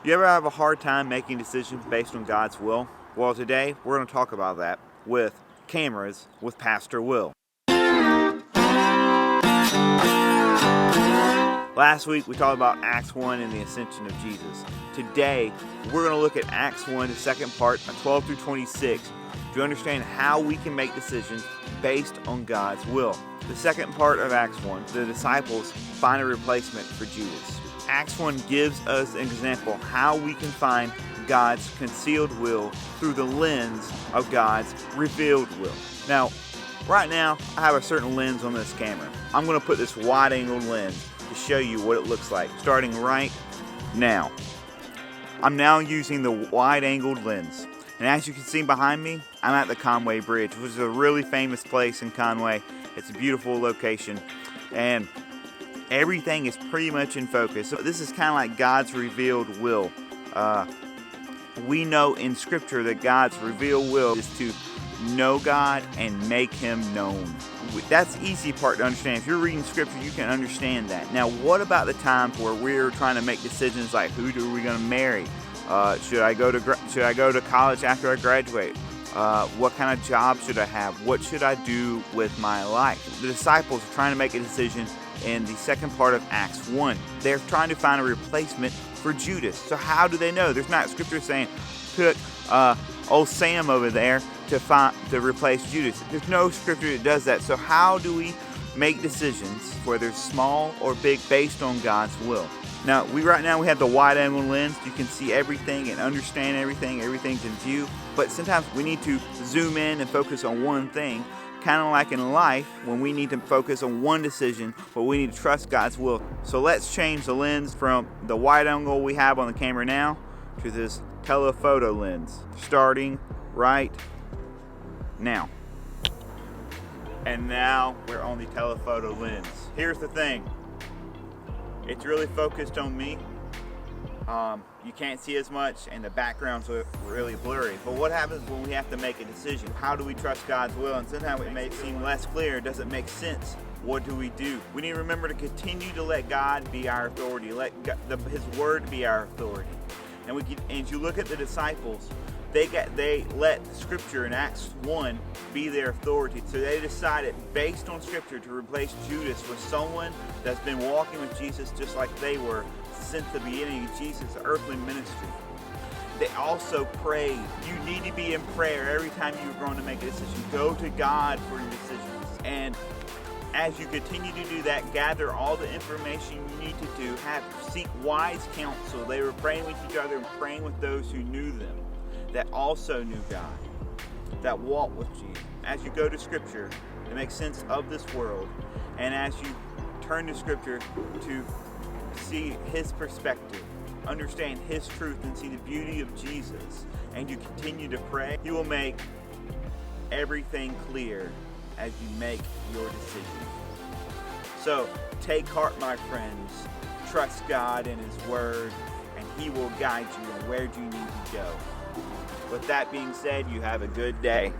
You ever have a hard time making decisions based on God's will? Well, today we're going to talk about that with cameras with Pastor Will. Last week we talked about Acts 1 and the ascension of Jesus. Today we're going to look at Acts 1, the second part, 12 through 26, to understand how we can make decisions based on God's will. The second part of Acts 1, the disciples find a replacement for Judas. Acts 1 gives us an example how we can find God's concealed will through the lens of God's revealed will. Now, right now, I have a certain lens on this camera. I'm going to put this wide-angle lens to show you what it looks like, starting right now. I'm now using the wide-angled lens. And as you can see behind me, I'm at the Conway Bridge, which is a really famous place in Conway. It's a beautiful location. And everything is pretty much in focus. So this is kind of like God's revealed will. We know in Scripture that God's revealed will is to know God and make Him known. That's the easy part to understand. If you're reading Scripture, you can understand that. Now, what about the times where we're trying to make decisions like who are we going to marry? Should I go to college after I graduate? What kind of job should I have? What should I do with my life? The disciples are trying to make a decision in the second part of Acts 1. They're trying to find a replacement for Judas. So how do they know? There's not Scripture saying put old Sam over there to replace Judas. There's no Scripture that does that. So how do we make decisions, whether small or big, based on God's will? Now, right now we have the wide-angle lens. You can see everything and understand everything. Everything's in view. But sometimes we need to zoom in and focus on one thing. Kind of like in life, when we need to focus on one decision, but we need to trust God's will. So let's change the lens from the wide angle we have on the camera now to this telephoto lens, starting right now. And now we're on the telephoto lens. Here's the thing. It's really focused on me. You can't see as much and the background's really blurry. But what happens when we have to make a decision? How do we trust God's will? And sometimes it may seem less clear, it doesn't make sense. What do we do? We need to remember to continue to let God be our authority, let His word be our authority. And as you look at the disciples, they let Scripture in Acts 1 be their authority. So they decided, based on Scripture, to replace Judas with someone that's been walking with Jesus just like they were since the beginning of Jesus' earthly ministry. They also prayed. You need to be in prayer every time you're going to make a decision. Go to God for your decisions. And as you continue to do that, gather all the information you need to do. Seek wise counsel. They were praying with each other and praying with those who knew them, that also knew God, that walked with Jesus. As you go to Scripture to make sense of this world, and as you turn to Scripture to see His perspective, understand His truth, and see the beauty of Jesus, and you continue to pray, you will make everything clear as you make your decisions. So take heart, my friends. Trust God and His Word, and He will guide you on where you need to go. With that being said, you have a good day.